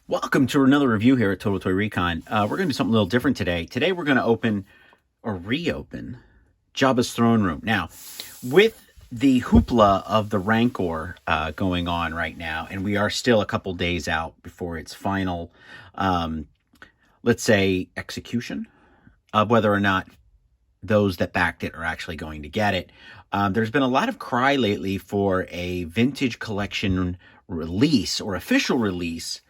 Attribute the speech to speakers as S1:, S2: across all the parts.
S1: Welcome to another review here at Total Toy Recon. We're going to do something a little different today. Today we're going to open or reopen Jabba's throne room. Now, with the hoopla of the Rancor going on right now, and we are still a couple days out before its final, let's say, execution of whether or not those that backed it are actually going to get it. There's been a lot of cry lately for a vintage collection release or official release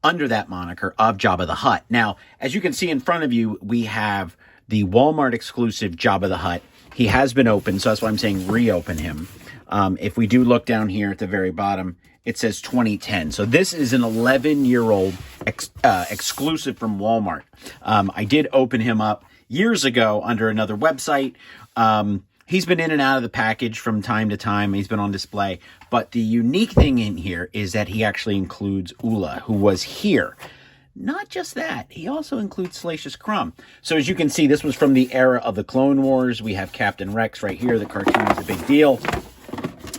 S1: under that moniker of Jabba the Hutt. Now, as you can see in front of you, we have the Walmart exclusive Jabba the Hutt. He has been opened, so that's why I'm saying reopen him. If we do look down here at the very bottom, it says 2010. So this is an 11-year-old exclusive from Walmart. I did open him up years ago under another website. He's been in and out of the package from time to time. He's been on display. But the unique thing in here is that he actually includes Ula, who was here. Not just that, he also includes Salacious Crumb. So as you can see, this was from the era of the Clone Wars. We have Captain Rex right here. The cartoon is a big deal.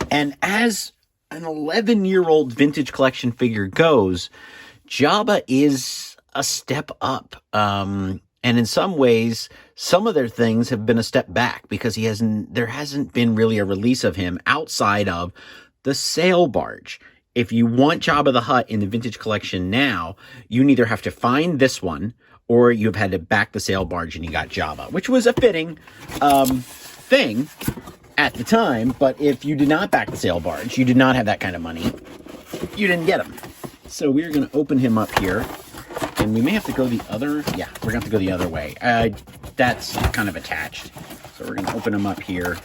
S1: And as an 11-year-old vintage collection figure goes, Jabba is a step up. And in some ways, some of their things have been a step back because there hasn't been really a release of him outside of the sail barge. If you want Jabba the Hutt in the vintage collection now, you either have to find this one or you've had to back the sail barge and you got Jabba, which was a fitting thing at the time. But if you did not back the sail barge, you did not have that kind of money, you didn't get him. So we're going to open him up here. And we may have to go the other, yeah, we're going to have to go the other way. That's kind of attached. So we're going to open them up here.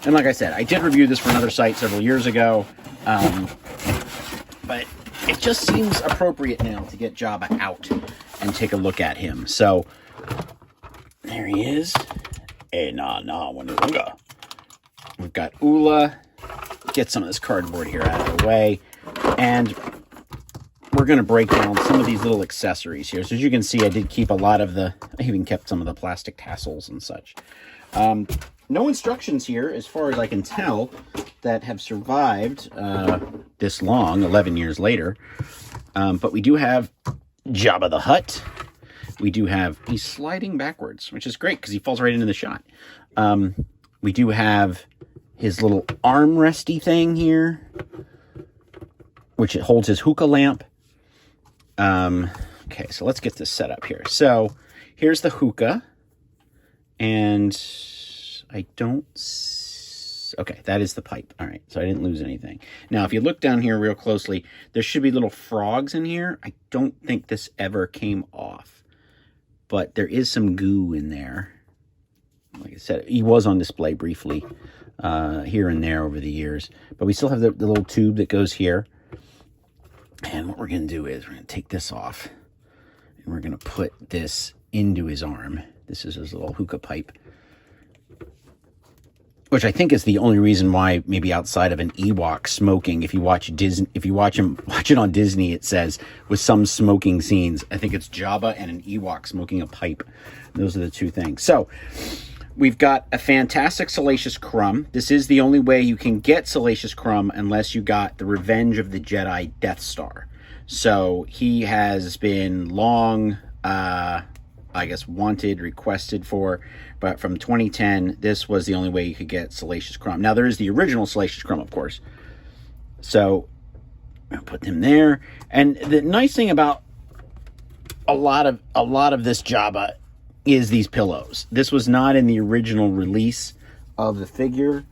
S1: And like I said, I did review this for another site several years ago. But it just seems appropriate now to get Jabba out and take a look at him. So there he is. We've got Ula. Get some of this cardboard here out of the way. And we're going to break down some of these little accessories here. So as you can see, I did keep a lot of I even kept some of the plastic tassels and such. No instructions here, as far as I can tell, that have survived this long, 11 years later. But we do have Jabba the Hutt. We do have, he's sliding backwards, which is great because he falls right into the shot. We do have his little armresty thing here, which it holds his hookah lamp. Okay, so let's get this set up here. So here's the hookah, and I don't, okay, that is the pipe. All right, so I didn't lose anything. Now, if you look down here real closely, there should be little frogs in here. I don't think this ever came off, but there is some goo in there. Like I said, he was on display briefly here and there over the years, but we still have the little tube that goes here. And what we're going to do is we're going to take this off and we're going to put this into his arm. This is his little hookah pipe, which I think is the only reason why, maybe outside of an Ewok smoking, if you watch it on Disney, it says with some smoking scenes. I think it's Jabba and an Ewok smoking a pipe. Those are the two things. So we've got a fantastic Salacious Crumb. This is the only way you can get Salacious Crumb unless you got the Revenge of the Jedi Death Star. So he has been long, I guess, wanted, requested for, but from 2010, this was the only way you could get Salacious Crumb. Now, there is the original Salacious Crumb, of course. So I'll put them there. And the nice thing about a lot of this Jabba is these pillows. This was not in the original release of the figure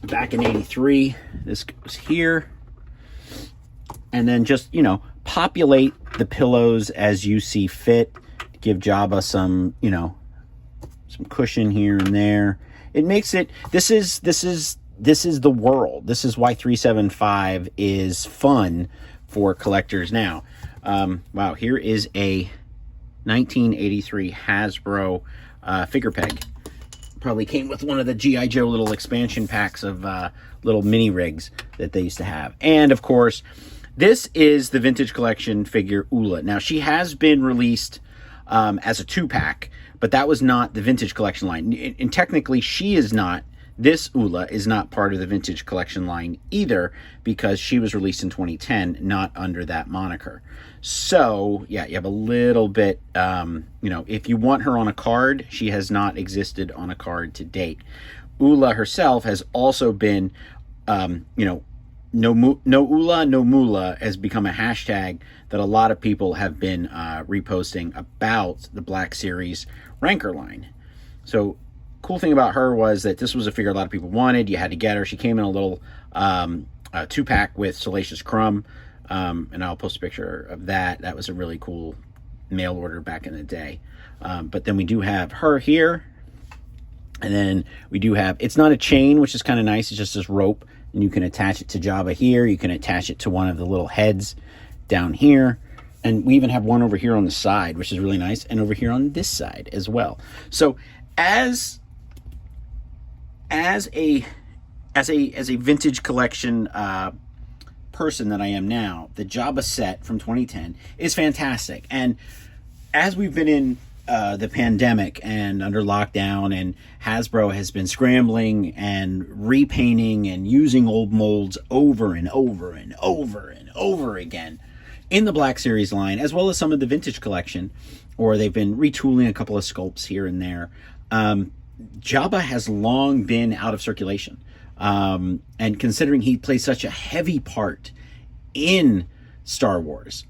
S1: back in '83. This goes here, and then just, you know, populate the pillows as you see fit. Give Jabba some, you know, some cushion here and there. It makes it, this is the world. This is why 375 is fun for collectors now. Wow, here is a 1983 Hasbro figure peg. Probably came with one of the G.I. Joe little expansion packs of little mini rigs that they used to have. And of course, this is the vintage collection figure Ula. Now, she has been released as a 2-pack, but that was not the vintage collection line. And technically, she is not This Ula is not part of the Vintage Collection line either, because she was released in 2010, not under that moniker. So, yeah, you have a little bit, if you want her on a card, she has not existed on a card to date. Ula herself has also been, no Ula, no Mula has become a hashtag that a lot of people have been reposting about the Black Series Rancor line. So, cool thing about her was that this was a figure a lot of people wanted. You had to get her. She came in a little 2-pack with Salacious Crumb, and I'll post a picture of that. That was a really cool mail order back in the day. But then we do have her here, and then we do have, it's not a chain, which is kind of nice. It's just this rope, and you can attach it to Jabba here. You can attach it to one of the little heads down here. And we even have one over here on the side, which is really nice, and over here on this side as well. So as a Vintage Collection person that I am now, the Jabba set from 2010 is fantastic. And as we've been in the pandemic and under lockdown, and Hasbro has been scrambling and repainting and using old molds over and over and over and over again in the Black Series line, as well as some of the Vintage Collection, or they've been retooling a couple of sculpts here and there. Jabba has long been out of circulation. And considering he plays such a heavy part in Star Wars,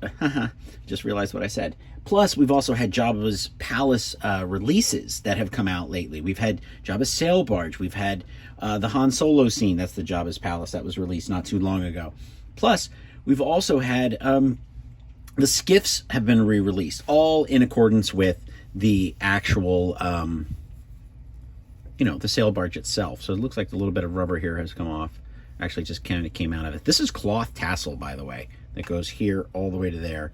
S1: just realized what I said. Plus, we've also had Jabba's Palace releases that have come out lately. We've had Jabba's Sail Barge. We've had the Han Solo scene. That's the Jabba's Palace that was released not too long ago. Plus, we've also had the skiffs have been re-released, all in accordance with the actual the sail barge itself. So it looks like a little bit of rubber here has come off. Actually, just kind of came out of it. This is cloth tassel, by the way, that goes here all the way to there.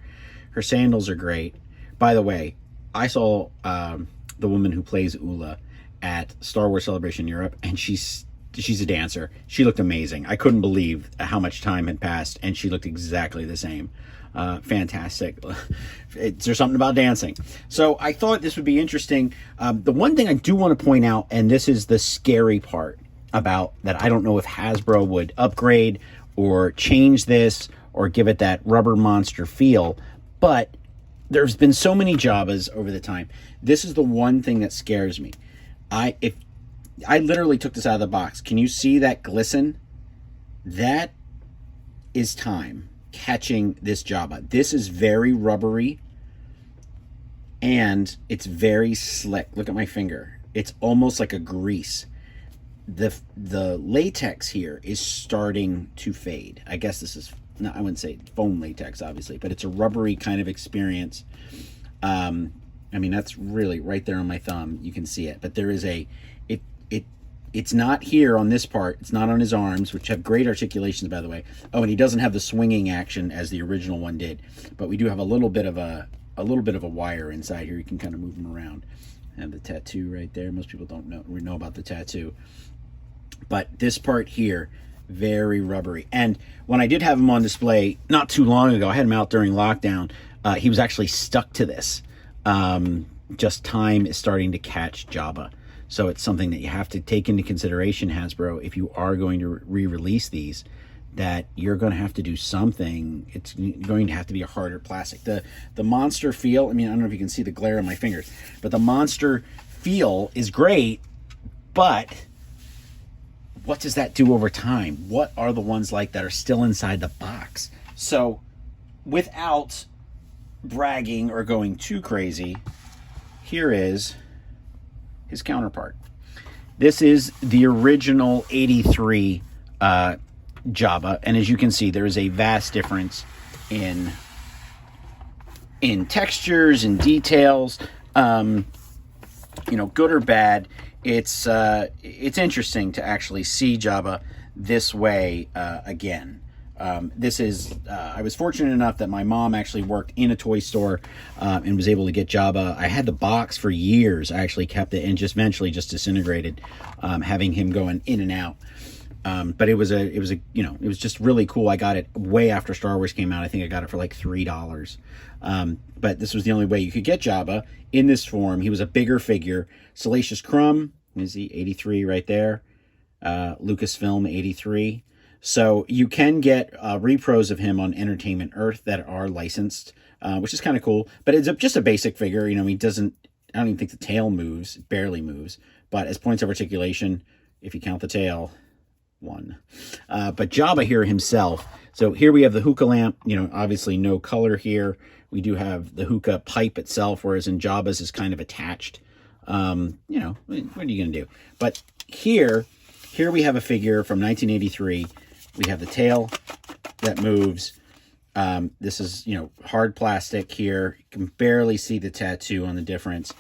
S1: Her sandals are great. By the way, I saw the woman who plays Ula at Star Wars Celebration Europe, and she's a dancer. She looked amazing. I couldn't believe how much time had passed, and she looked exactly the same. Fantastic. There's something about dancing. So I thought this would be interesting. The one thing I do want to point out, and this is the scary part about that, I don't know if Hasbro would upgrade or change this or give it that rubber monster feel, but there's been so many Jabbas over the time. This is the one thing that scares me. I literally took this out of the box. Can you see that glisten? That is time catching this Jabba. This is very rubbery, and it's very slick. Look at my finger. It's almost like a grease. The latex here is starting to fade. I guess this is, no, I wouldn't say foam latex, obviously, but it's a rubbery kind of experience. I mean, that's really right there on my thumb. You can see it, but there is it's not here on this part. It's not on his arms, which have great articulations, by the way. Oh, and he doesn't have the swinging action as the original one did, but we do have a little bit of a wire inside here. You can kind of move him around. And the tattoo right there. Most people don't know about the tattoo, but this part here, very rubbery. And when I did have him on display not too long ago, I had him out during lockdown. He was actually stuck to this. Just time is starting to catch Jabba. So it's something that you have to take into consideration, Hasbro, if you are going to re-release these, that you're going to have to do something. It's going to have to be a harder plastic. The monster feel, I mean, I don't know if you can see the glare on my fingers, but the monster feel is great, but what does that do over time? What are the ones like that are still inside the box? So without bragging or going too crazy, here is his counterpart. This is the original 83 Jabba, and as you can see, there is a vast difference in textures and details. Good or bad, it's interesting to actually see Jabba this way again. This is, I was fortunate enough that my mom actually worked in a toy store and was able to get Jabba. I had the box for years. I actually kept it and just eventually just disintegrated, having him going in and out. But it was just really cool. I got it way after Star Wars came out. I think I got it for like $3. But this was the only way you could get Jabba in this form. He was a bigger figure. Salacious Crumb, is he 83 right there? Lucasfilm 83. So you can get repros of him on Entertainment Earth that are licensed, which is kind of cool. But it's just a basic figure. You know, he doesn't, I don't even think the tail moves, it barely moves. But as points of articulation, if you count the tail, 1. But Jabba here himself. So here we have the hookah lamp. You know, obviously no color here. We do have the hookah pipe itself, whereas in Jabba's is kind of attached. You know, what are you going to do? But here we have a figure from 1983. We have the tail that moves. This is, you know, hard plastic here. You can barely see the tattoo on the difference.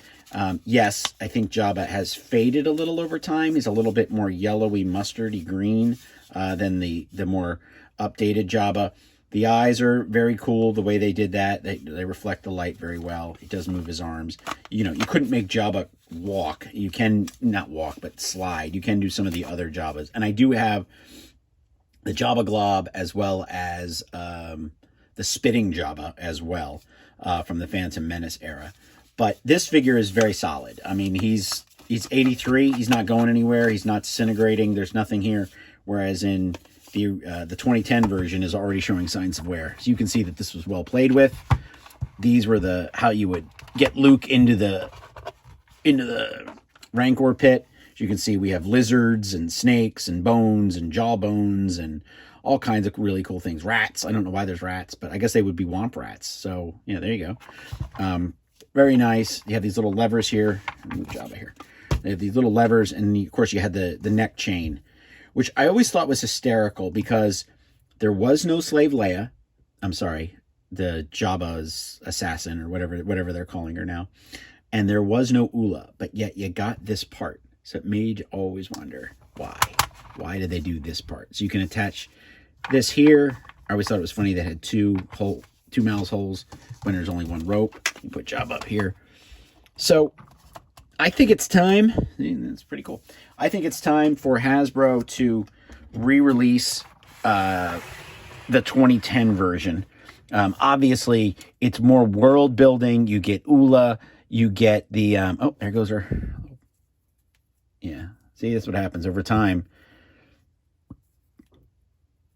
S1: Yes, I think Jabba has faded a little over time. He's a little bit more yellowy, mustardy green than the more updated Jabba. The eyes are very cool the way they did that. They reflect the light very well. He does move his arms. You know, you couldn't make Jabba walk. You can, not walk, but slide. You can do some of the other Jabbas. And I do have the Jabba Glob as well as the spitting Jabba as well from the Phantom Menace era. But this figure is very solid. I mean, he's 83. He's not going anywhere. He's not disintegrating. There's nothing here. Whereas in the 2010 version is already showing signs of wear. So you can see that this was well played with. These were how you would get Luke into the Rancor pit. As you can see, we have lizards and snakes and bones and jawbones and all kinds of really cool things. Rats. I don't know why there's rats, but I guess they would be womp rats. So, yeah, there you go. Very nice. You have these little levers here. Move Jabba here. They have these little levers, and of course you had the neck chain, which I always thought was hysterical because there was no Slave Leia. I'm sorry, the Jabba's assassin or whatever they're calling her now. And there was no Ula, but yet you got this part. So it made you always wonder, why? Why did they do this part? So you can attach this here. I always thought it was funny that it had two mouse holes when there's only one rope. You put Jabba up here. So I think it's time. That's pretty cool. I think it's time for Hasbro to re-release the 2010 version. Obviously, it's more world building. You get Ula. You get the... oh, there goes her... Yeah. See, that's what happens over time.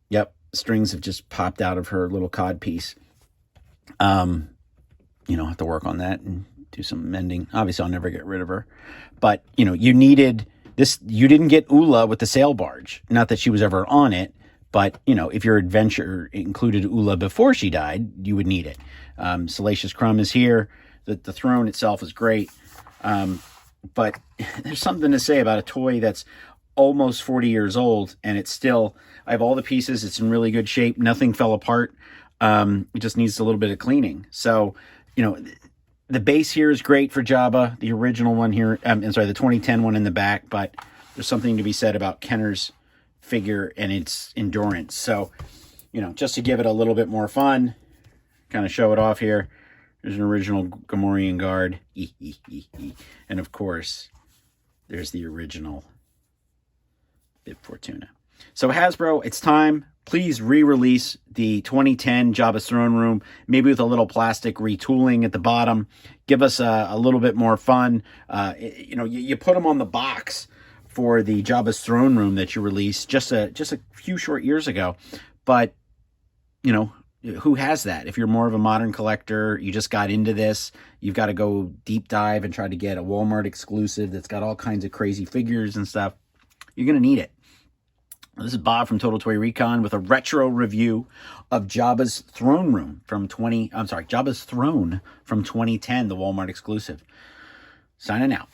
S1: Yep. Strings have just popped out of her little cod piece. You know, I have to work on that and do some mending. Obviously, I'll never get rid of her. But, you know, you needed this. You didn't get Ula with the sail barge. Not that she was ever on it. But, you know, if your adventure included Ula before she died, you would need it. Salacious Crumb is here. The throne itself is great. But there's something to say about a toy that's almost 40 years old, and it's still, I have all the pieces. It's in really good shape. Nothing fell apart. It just needs a little bit of cleaning. So, you know, the base here is great for Jabba. The original one here, I'm sorry, the 2010 one in the back, but there's something to be said about Kenner's figure and its endurance. So, you know, just to give it a little bit more fun, kind of show it off here. There's an original Gomorian guard. And of course, there's the original Bib Fortuna. So Hasbro, it's time. Please re-release the 2010 Jabba's Throne Room, maybe with a little plastic retooling at the bottom. Give us a little bit more fun. You know, you put them on the box for the Jabba's Throne Room that you released just a few short years ago. But, you know, who has that? If you're more of a modern collector, you just got into this, you've got to go deep dive and try to get a Walmart exclusive that's got all kinds of crazy figures and stuff. You're going to need it. This is Bob from Total Toy Recon with a retro review of Jabba's Throne Room from Jabba's Throne from 2010, the Walmart exclusive. Signing out.